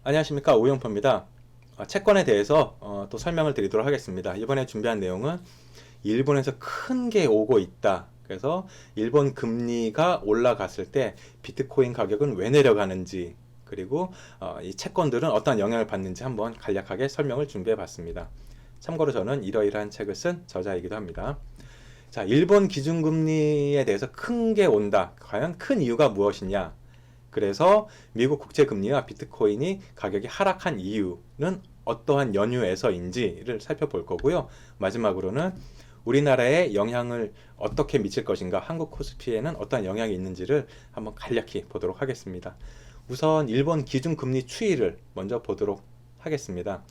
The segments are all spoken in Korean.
안녕하십니까, 오영표입니다. 채권에 대해서 또 설명을 드리도록 하겠습니다. 이번에 준비한 내용은 일본에서 큰 게 오고 있다. 그래서 일본 금리가 올라갔을 때 비트코인 가격은 왜 내려가는지, 그리고 이 채권들은 어떤 영향을 받는지 한번 간략하게 설명을 준비해 봤습니다. 참고로 저는 이러이러한 책을 쓴 저자이기도 합니다. 자, 일본 기준금리에 대해서 큰 게 온다. 과연 큰 이유가 무엇이냐? 그래서 미국 국채금리와 비트코인이 가격이 하락한 이유는 어떠한 연유에서인지를 살펴볼 거고요. 마지막으로는 우리나라에 영향을 어떻게 미칠 것인가, 한국 코스피에는 어떠한 영향이 있는지를 한번 간략히 보도록 하겠습니다. 우선 일본 기준금리 추이를 먼저 보도록 하겠습니다.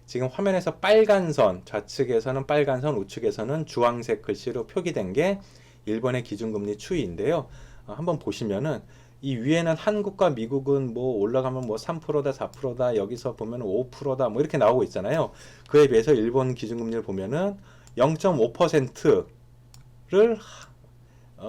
지금 화면에서 빨간 선, 좌측에서는 빨간 선, 우측에서는 주황색 글씨로 표기된 게 일본의 기준금리 추이인데요. 한번 보시면은 이 위에는 한국과 미국은 뭐 올라가면 뭐 3%다, 4%다, 여기서 보면 5%다, 뭐 이렇게 나오고 있잖아요. 그에 비해서 일본 기준금리를 보면은 0.5%를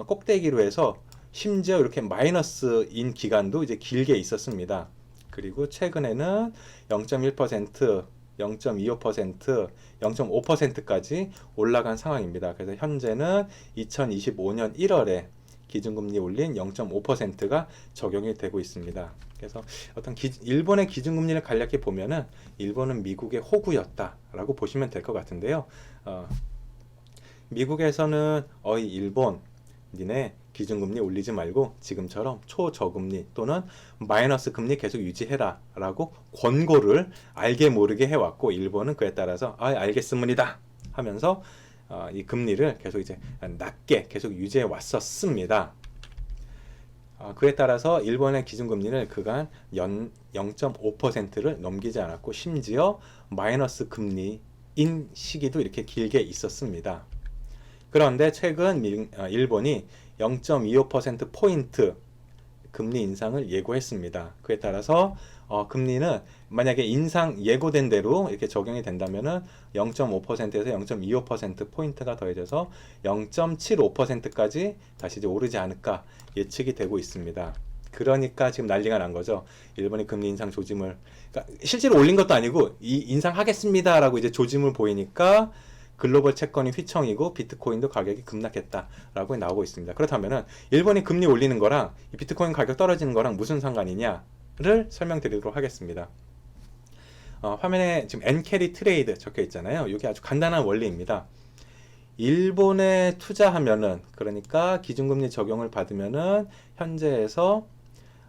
꼭대기로 해서 심지어 이렇게 마이너스인 기간도 이제 길게 있었습니다. 그리고 최근에는 0.1%, 0.25%, 0.5%까지 올라간 상황입니다. 그래서 현재는 2025년 1월에 기준금리 올린 0.5%가 적용이 되고 있습니다. 그래서 어떤 일본의 기준금리를 간략히 보면은 일본은 미국의 호구였다라고 보시면 될 것 같은데요. 미국에서는 일본 니네 기준금리 올리지 말고 지금처럼 초저금리 또는 마이너스 금리 계속 유지해라 라고 권고를 알게 모르게 해왔고, 일본은 그에 따라서 알겠습니다 하면서 이 금리를 계속 이제 낮게 계속 유지해 왔었습니다. 그에 따라서 일본의 기준금리를 그간 0.5%를 넘기지 않았고, 심지어 마이너스 금리인 시기도 이렇게 길게 있었습니다. 그런데 최근 일본이 0.25%포인트 금리 인상을 예고했습니다. 그에 따라서 금리는 만약에 인상 예고된 대로 이렇게 적용이 된다면은 0.5%에서 0.25%포인트가 더해져서 0.75%까지 다시 이제 오르지 않을까 예측이 되고 있습니다. 그러니까 지금 난리가 난 거죠. 일본이 금리 인상 조짐을, 그러니까 실제로 올린 것도 아니고 인상하겠습니다라고 이제 조짐을 보이니까 글로벌 채권이 휘청이고 비트코인도 가격이 급락했다라고 나오고 있습니다. 그렇다면은 일본이 금리 올리는 거랑 이 비트코인 가격 떨어지는 거랑 무슨 상관이냐를 설명드리도록 하겠습니다. 화면에 지금 엔캐리 트레이드 적혀 있잖아요. 이게 아주 간단한 원리입니다. 일본에 투자하면은, 그러니까 기준금리 적용을 받으면은 현재에서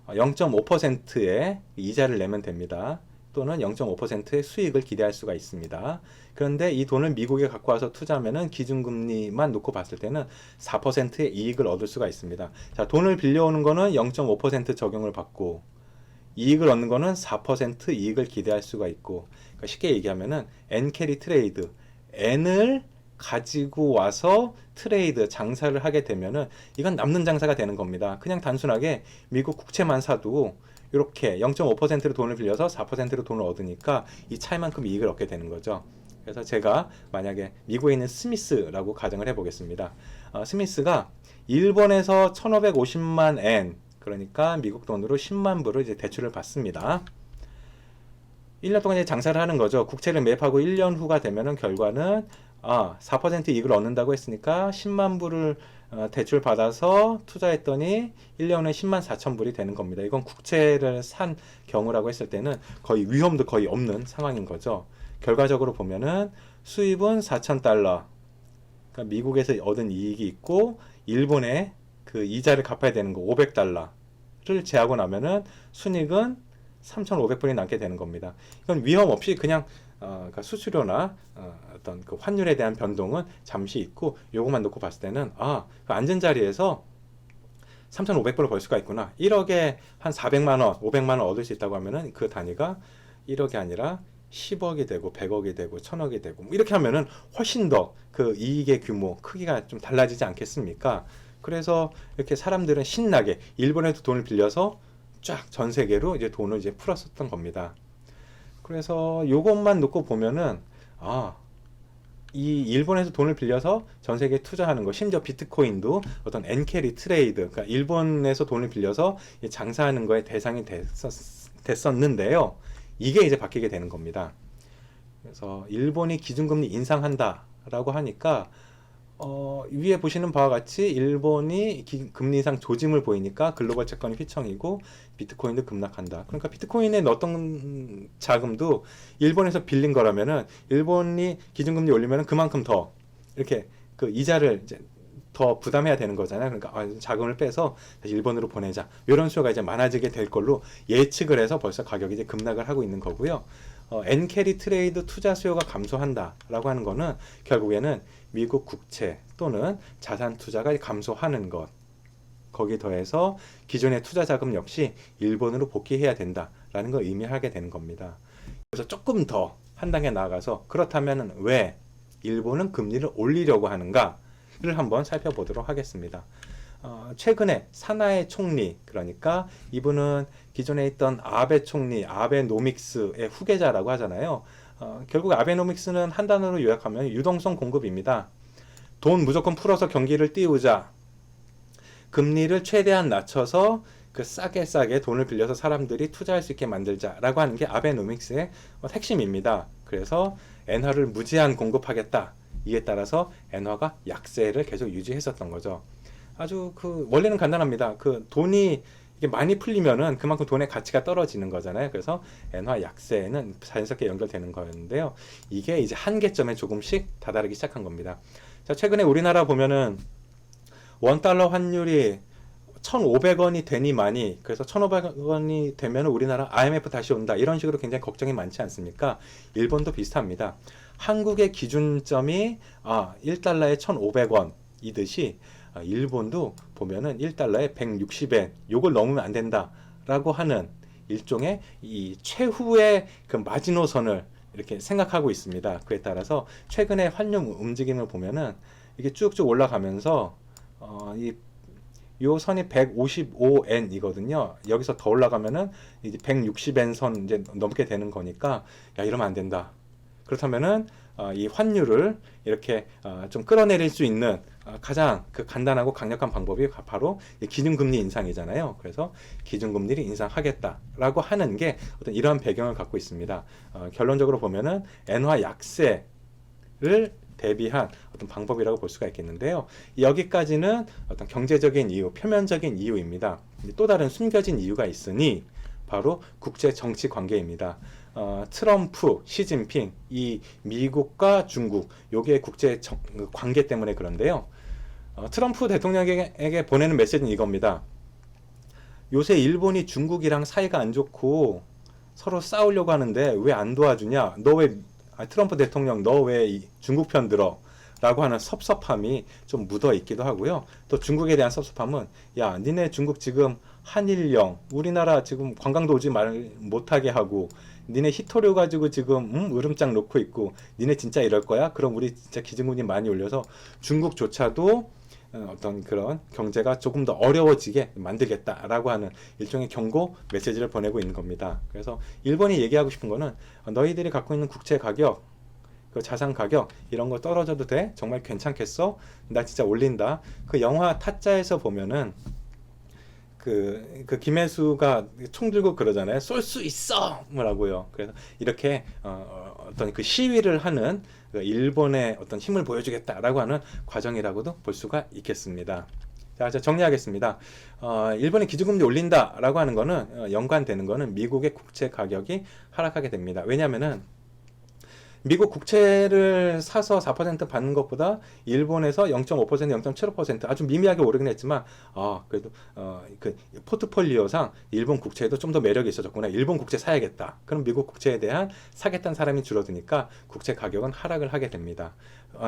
0.5%의 이자를 내면 됩니다. 또는 0.5%의 수익을 기대할 수가 있습니다. 그런데 이 돈을 미국에 갖고 와서 투자하면은 기준금리만 놓고 봤을 때는 4%의 이익을 얻을 수가 있습니다. 자, 돈을 빌려오는 거는 0.5% 적용을 받고, 이익을 얻는 거는 4% 이익을 기대할 수가 있고, 그러니까 쉽게 얘기하면은 N캐리 트레이드, N을 가지고 와서 트레이드, 장사를 하게 되면은 이건 남는 장사가 되는 겁니다. 그냥 단순하게 미국 국채만 사도 이렇게 0.5%로 돈을 빌려서 4%로 돈을 얻으니까 이 차이만큼 이익을 얻게 되는 거죠. 그래서 제가 만약에 미국에 있는 스미스라고 가정을 해보겠습니다. 스미스가 일본에서 1550만 엔, 그러니까 미국 돈으로 10만 불을 이제 대출을 받습니다. 1년 동안 이제 장사를 하는 거죠. 국채를 매입하고 1년 후가 되면은 결과는 4% 이익을 얻는다고 했으니까 10만 불을 대출 받아서 투자했더니 1년에 10만 4천 불이 되는 겁니다. 이건 국채를 산 경우라고 했을 때는 거의 위험도 거의 없는 상황인 거죠. 결과적으로 보면은 수입은 4,000달러, 그러니까 미국에서 얻은 이익이 있고, 일본에 그 이자를 갚아야 되는 거 500달러를 제하고 나면은 순익은 3,500불이 남게 되는 겁니다. 이건 위험 없이 그냥 그러니까 수수료나 어떤 그 환율에 대한 변동은 잠시 있고, 요것만 놓고 봤을 때는 그 앉은 자리에서 3,500불을 벌 수가 있구나. 1억에 한 400만 원, 500만 원 얻을 수 있다고 하면은 그 단위가 1억이 아니라 10억이 되고 100억이 되고 1000억이 되고 뭐 이렇게 하면은 훨씬 더 그 이익의 규모, 크기가 좀 달라지지 않겠습니까? 그래서 이렇게 사람들은 신나게 일본에도 돈을 빌려서 쫙 전 세계로 이제 돈을 이제 풀었었던 겁니다. 그래서 요것만 놓고 보면은 이 일본에서 돈을 빌려서 전 세계에 투자하는 거, 심지어 비트코인도 어떤 엔캐리 트레이드, 그러니까 일본에서 돈을 빌려서 장사하는 거에 대상이 됐었는데요. 이게 이제 바뀌게 되는 겁니다. 그래서 일본이 기준금리 인상한다라고 하니까 위에 보시는 바와 같이 일본이 금리 인상 조짐을 보이니까 글로벌 채권이 휘청이고 비트코인도 급락한다. 그러니까 비트코인에 넣었던 자금도 일본에서 빌린 거라면은 일본이 기준금리 올리면은 그만큼 더 이렇게 그 이자를 이제 더 부담해야 되는 거잖아요. 그러니까 자금을 빼서 다시 일본으로 보내자. 이런 수요가 이제 많아지게 될 걸로 예측을 해서 벌써 가격이 이제 급락을 하고 있는 거고요. 엔캐리 트레이드 투자 수요가 감소한다라고 하는 거는 결국에는 미국 국채 또는 자산 투자가 감소하는 것, 거기 더해서 기존의 투자 자금 역시 일본으로 복귀해야 된다라는 걸 의미하게 되는 겁니다. 그래서 조금 더 한 단계 나아가서 그렇다면 왜 일본은 금리를 올리려고 하는가를 한번 살펴보도록 하겠습니다. 최근에 사나이 총리, 그러니까 이분은 기존에 있던 아베 총리, 아베노믹스의 후계자라고 하잖아요. 결국 아베노믹스는 한 단어로 요약하면 유동성 공급입니다. 돈 무조건 풀어서 경기를 띄우자. 금리를 최대한 낮춰서 그 싸게 돈을 빌려서 사람들이 투자할 수 있게 만들자라고 하는 게 아베노믹스의 핵심입니다. 그래서 엔화를 무제한 공급하겠다. 이에 따라서 엔화가 약세를 계속 유지했었던 거죠. 아주 원리는 간단합니다. 돈이 이게 많이 풀리면은 그만큼 돈의 가치가 떨어지는 거잖아요. 그래서 엔화 약세는 자연스럽게 연결되는 거였는데요. 이게 이제 한계점에 조금씩 다다르기 시작한 겁니다. 자, 최근에 우리나라 보면은 원달러 환율이 1,500원이 되니만이, 그래서 1,500원이 되면 우리나라 IMF 다시 온다, 이런 식으로 굉장히 걱정이 많지 않습니까? 일본도 비슷합니다. 한국의 기준점이 1달러에 1,500원이듯이 일본도 보면은 1달러에 160엔, 요걸 넘으면 안 된다라고 하는 일종의 이 최후의 그 마지노선을 이렇게 생각하고 있습니다. 그에 따라서 최근에 환율 움직임을 보면은 이게 쭉쭉 올라가면서 요 선이 155엔이거든요. 여기서 더 올라가면은 이제 160엔 선 이제 넘게 되는 거니까 야, 이러면 안 된다. 그렇다면은 이 환율을 이렇게 좀 끌어내릴 수 있는 가장 간단하고 강력한 방법이 바로 기준금리 인상이잖아요. 그래서 기준금리를 인상하겠다라고 하는 게 어떤 이러한 배경을 갖고 있습니다. 결론적으로 보면은 엔화 약세를 대비한 어떤 방법이라고 볼 수가 있겠는데요. 여기까지는 어떤 경제적인 이유, 표면적인 이유입니다. 또 다른 숨겨진 이유가 있으니 바로 국제 정치 관계입니다. 트럼프, 시진핑, 이 미국과 중국, 요게 국제 관계 때문에 그런데요. 트럼프 대통령에게 보내는 메시지는 이겁니다. 요새 일본이 중국이랑 사이가 안 좋고 서로 싸우려고 하는데 왜 안 도와주냐? 트럼프 대통령 너 왜 중국 편 들어? 라고 하는 섭섭함이 좀 묻어 있기도 하고요. 또 중국에 대한 섭섭함은 야, 니네 중국 지금 한일령, 우리나라 지금 관광도 오지 못하게 하고 니네 히토류 가지고 지금 으름장 놓고 있고 니네 진짜 이럴 거야? 그럼 우리 진짜 기준금리 많이 올려서 중국조차도 어떤 그런 경제가 조금 더 어려워지게 만들겠다라고 하는 일종의 경고 메시지를 보내고 있는 겁니다. 그래서 일본이 얘기하고 싶은 거는 너희들이 갖고 있는 국채 가격, 그 자산 가격 이런 거 떨어져도 돼? 정말 괜찮겠어? 나 진짜 올린다. 그 영화 타짜에서 보면은 그 김혜수가 총 들고 그러잖아요. 쏠 수 있어! 뭐라고요. 그래서 이렇게 어떤 그 시위를 하는 그 일본의 어떤 힘을 보여주겠다라고 하는 과정이라고도 볼 수가 있겠습니다. 자, 정리하겠습니다. 일본이 기준금리 올린다라고 하는 거는 연관되는 거는 미국의 국채 가격이 하락하게 됩니다. 왜냐하면은 미국 국채를 사서 4% 받는 것보다 일본에서 0.5%, 0.75% 아주 미미하게 오르긴 했지만 그래도 그 포트폴리오상 일본 국채에도 좀 더 매력이 있어졌구나. 일본 국채 사야겠다. 그럼 미국 국채에 대한 사겠다는 사람이 줄어드니까 국채 가격은 하락을 하게 됩니다.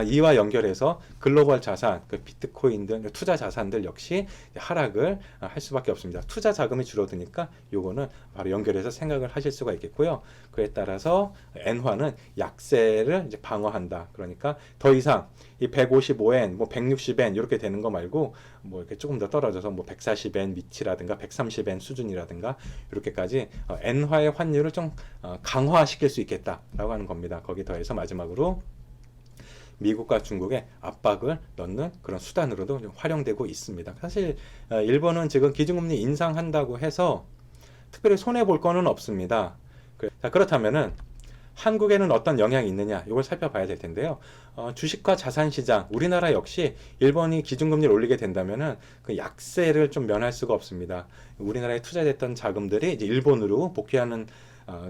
이와 연결해서 글로벌 자산, 그 비트코인 등 투자 자산들 역시 하락을 할 수밖에 없습니다. 투자 자금이 줄어드니까 요거는 바로 연결해서 생각을 하실 수가 있겠고요. 그에 따라서 엔화는 약세를 이제 방어한다. 그러니까 더 이상 이 155엔, 뭐 160엔 이렇게 되는 거 말고 뭐 이렇게 조금 더 떨어져서 뭐 140엔 밑이라든가 130엔 수준이라든가 이렇게까지 엔화의 환율을 좀 강화시킬 수 있겠다라고 하는 겁니다. 거기 더해서 마지막으로 미국과 중국에 압박을 넣는 그런 수단으로도 좀 활용되고 있습니다. 사실 일본은 지금 기준금리 인상한다고 해서 특별히 손해 볼 거는 없습니다. 자, 그렇다면은 한국에는 어떤 영향이 있느냐 이걸 살펴봐야 될 텐데요. 주식과 자산 시장, 우리나라 역시 일본이 기준금리를 올리게 된다면은 그 약세를 좀 면할 수가 없습니다. 우리나라에 투자됐던 자금들이 이제 일본으로 복귀하는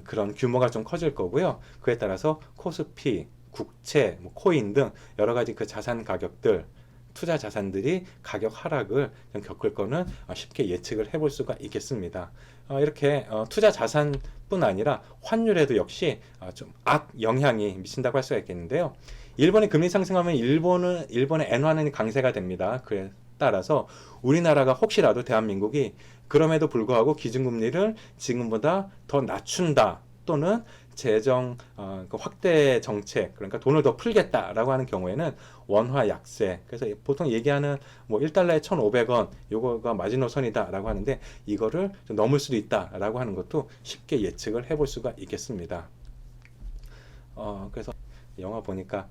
그런 규모가 좀 커질 거고요. 그에 따라서 코스피, 국채, 뭐 코인 등 여러 가지 그 자산 가격들, 투자 자산들이 가격 하락을 좀 겪을 거는 쉽게 예측을 해볼 수가 있겠습니다. 이렇게 투자 자산뿐 아니라 환율에도 역시 좀 악 영향이 미친다고 할 수가 있겠는데요. 일본이 금리 상승하면 일본의 엔화는 강세가 됩니다. 그에 따라서 우리나라가 혹시라도 대한민국이 그럼에도 불구하고 기준금리를 지금보다 더 낮춘다 또는 재정 그 확대 정책, 그러니까 돈을 더 풀겠다라고 하는 경우에는 원화 약세, 그래서 보통 얘기하는 뭐 1달러에 1,500원 요거가 마지노선이다라고 하는데 이거를 좀 넘을 수도 있다라고 하는 것도 쉽게 예측을 해볼 수가 있겠습니다. 그래서 영화 보니까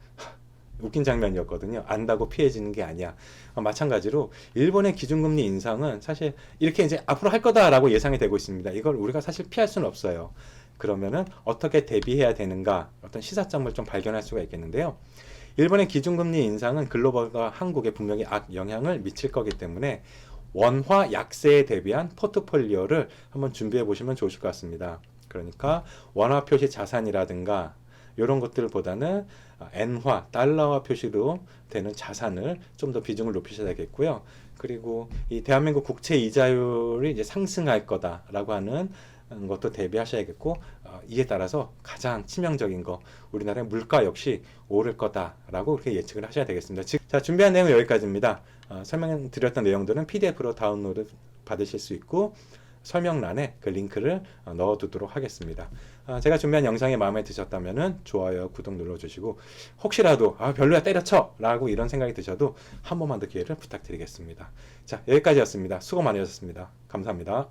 웃긴 장면이었거든요. 안다고 피해지는 게 아니야. 마찬가지로 일본의 기준금리 인상은 사실 이렇게 이제 앞으로 할 거다라고 예상이 되고 있습니다. 이걸 우리가 사실 피할 수는 없어요. 그러면은 어떻게 대비해야 되는가 어떤 시사점을 좀 발견할 수가 있겠는데요. 일본의 기준금리 인상은 글로벌과 한국에 분명히 악 영향을 미칠 거기 때문에 원화 약세에 대비한 포트폴리오를 한번 준비해 보시면 좋으실 것 같습니다. 그러니까 원화 표시 자산이라든가 이런 것들보다는 엔화, 달러화 표시로 되는 자산을 좀 더 비중을 높이셔야겠고요. 그리고 이 대한민국 국채 이자율이 이제 상승할 거다라고 하는 것도 대비하셔야겠고, 이에 따라서 가장 치명적인 거 우리나라의 물가 역시 오를 거다라고 그렇게 예측을 하셔야 되겠습니다. 자, 준비한 내용은 여기까지입니다. 설명드렸던 내용들은 PDF로 다운로드 받으실 수 있고 설명란에 그 링크를 넣어두도록 하겠습니다. 제가 준비한 영상이 마음에 드셨다면 좋아요, 구독 눌러주시고 혹시라도 별로야 때려쳐 라고 이런 생각이 드셔도 한 번만 더 기회를 부탁드리겠습니다. 자, 여기까지였습니다. 수고 많으셨습니다. 감사합니다.